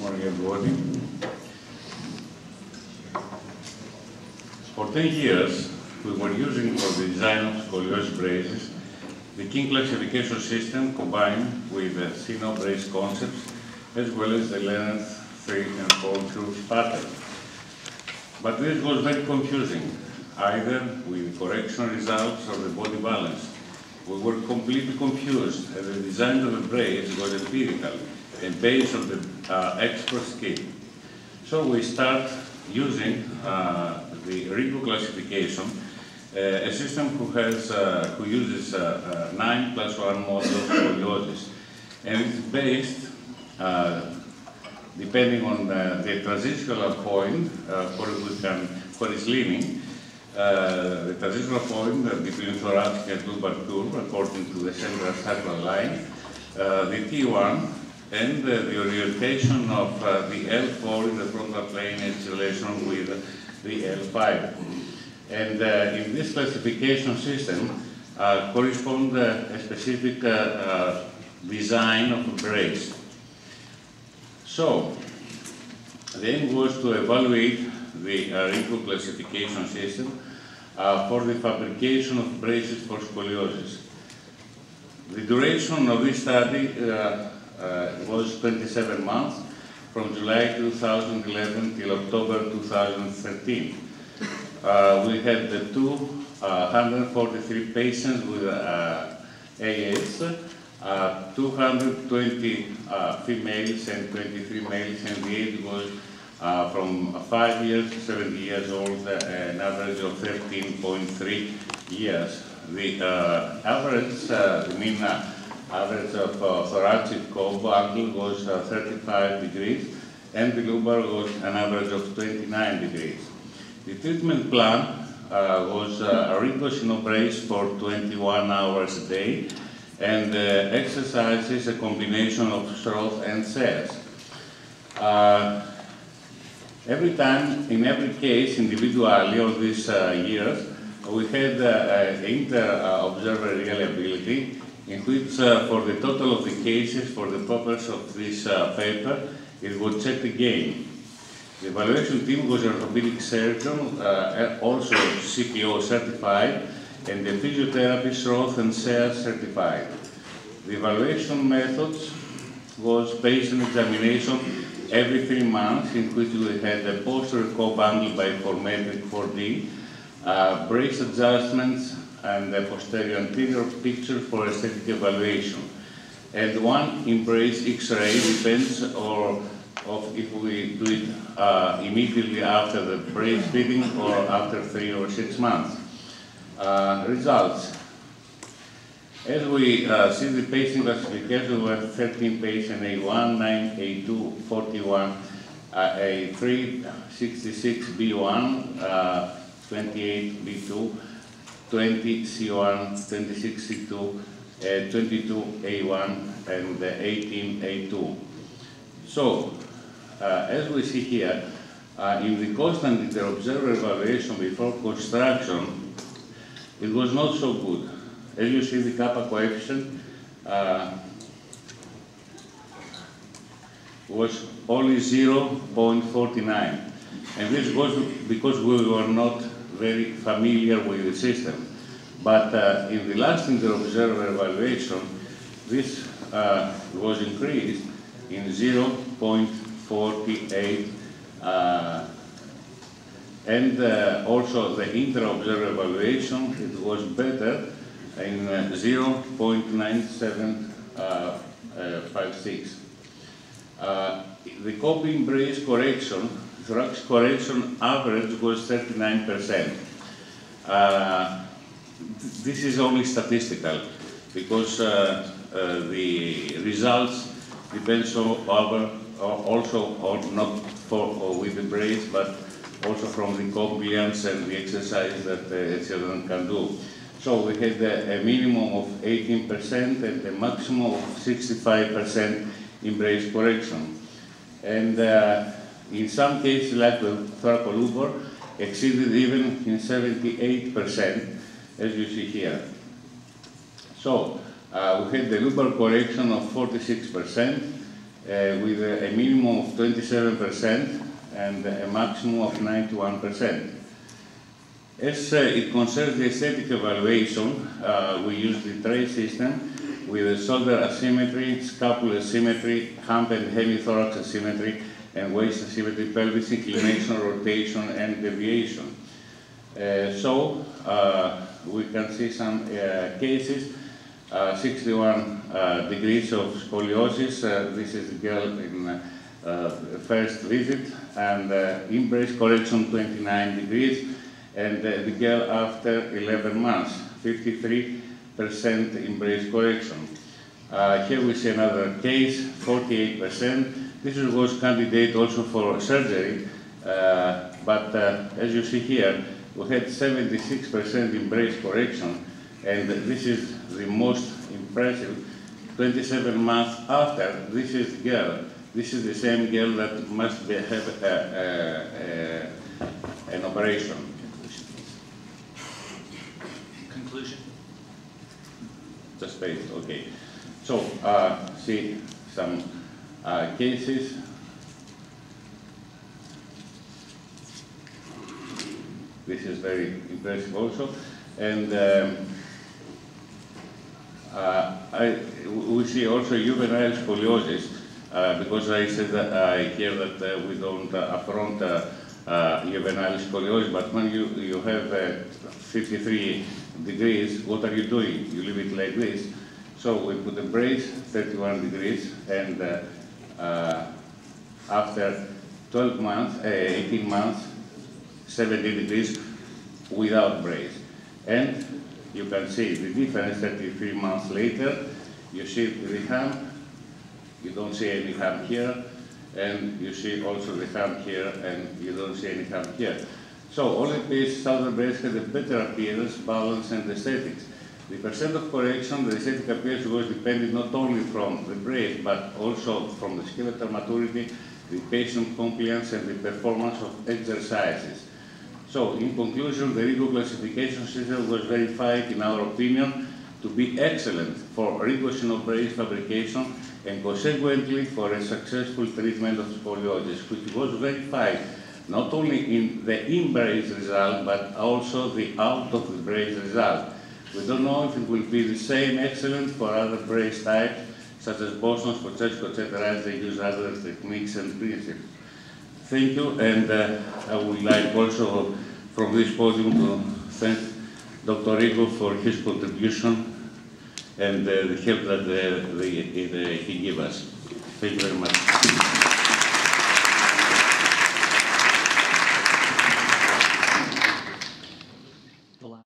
morning, everybody. For 10 years, we were using for the design of scoliosis braces the King classification system combined with the Sino brace concepts as well as the Leonard 3 and 4 curves pattern. But this was very confusing, either with correction results or the body balance. We were completely confused, and the design of the brace was empirical and based on the expert skill. So we start using the Rigo classification, a system who uses 9+1 model of scoliosis, and it's based, depending on the transitional point for its leaning, the transitional point between thoracic and lumbar curve, according to the central sacral line, the T1, and the orientation of the L4 in the frontal plane in relation with the L5. And in this classification system correspond a specific design of a brace. So, the aim was to evaluate the Rigo classification system for the fabrication of braces for scoliosis. The duration of this study was 27 months, from July 2011 till October 2013. We had 243 patients with AS, 220 females and 23 males, and the age was from 5 years to 70 years old, an average of 13.3 years. The mean average of thoracic comb angle was 35 degrees, and the lumbar was an average of 29 degrees. The treatment plan was a Rigo Sino brace for 21 hours a day, and exercises a combination of Stroth and SES. Every time, in every case, individually on these years, we had inter-observer reliability, in which for the total of the cases, for the purpose of this paper, it was checked again. The evaluation team was an orthopedic surgeon, also CPO certified, and the physiotherapist Stroth and SES certified. The evaluation methods was based on examination every 3 months, in which we had a posterior comb angle by 4-metric 4D, brace adjustments, and a posterior anterior picture for aesthetic evaluation. And one in-brace X-ray depends of if we do it immediately after the brace fitting or after 3 or 6 months. Results. As we see the patient classification, we have 13 patients A1, 9 A2, 41 A3, 66 B1, 28 B2, 20 C1, 26 C2, 22 A1, and 18 A2. So, as we see here, in the constant inter-observer evaluation before construction, it was not so good. As you see, the kappa coefficient was only 0.49, and this was because we were not very familiar with the system. But in the last inter-observer evaluation, this was increased in 0.48, and also the inter-observer evaluation, it was better in 0.9756. The coping brace correction, thoracic correction average was 39%. This is only statistical, because the results depend also on not with the brace, but also from the compliance and the exercise that children can do. So we had a minimum of 18% and a maximum of 65% in brace correction. And in some cases, like the thoracolumbar, exceeded even in 78%, as you see here. So we had the lumbar correction of 46%, with a minimum of 27% and a maximum of 91%. As it concerns the aesthetic evaluation, we use the tray system with a shoulder asymmetry, scapular symmetry, hump and hemithorax asymmetry, and waist asymmetry, pelvis inclination, rotation, and deviation. So we can see some cases, 61 degrees of scoliosis. This is the girl in first visit, and in-brace correction 29 degrees, and the girl after 11 months, 53% in-brace correction. Here we see another case, 48%. This was candidate also for surgery, but as you see here, we had 76% in-brace correction, and this is the most impressive. 27 months after, this is the girl. This is the same girl that must have an operation. Conclusion. The space, okay. So, see some cases. This is very impressive also. And we see also juvenile scoliosis, because I said that I hear that we don't affront juvenile scoliosis, but when you have 53 degrees, what are you doing? You leave it like this. So we put a brace, 31 degrees, and after 12 months, 18 months, 70 degrees without brace. And you can see the difference 33 months later. You see the hump, you don't see any hump here, and you see also the hump here, and you don't see any hump here. So all the patients out of the brace had a better appearance, balance, and aesthetics. The percent of correction, the aesthetic appearance was dependent not only from the brace, but also from the skeletal maturity, the patient compliance, and the performance of exercises. So, in conclusion, the Rigo classification system was verified, in our opinion, to be excellent for Rigo brace fabrication and consequently for a successful treatment of scoliosis, which was verified not only in the in-brace result, but also the out-of-the-brace result. We don't know if it will be the same excellent for other brace types, such as Boston, Scozzesco, etc., as they use other techniques and principles. Thank you, and I would like also from this podium to thank Dr. Rigo for his contribution and the help that he gave us. Thank you very much.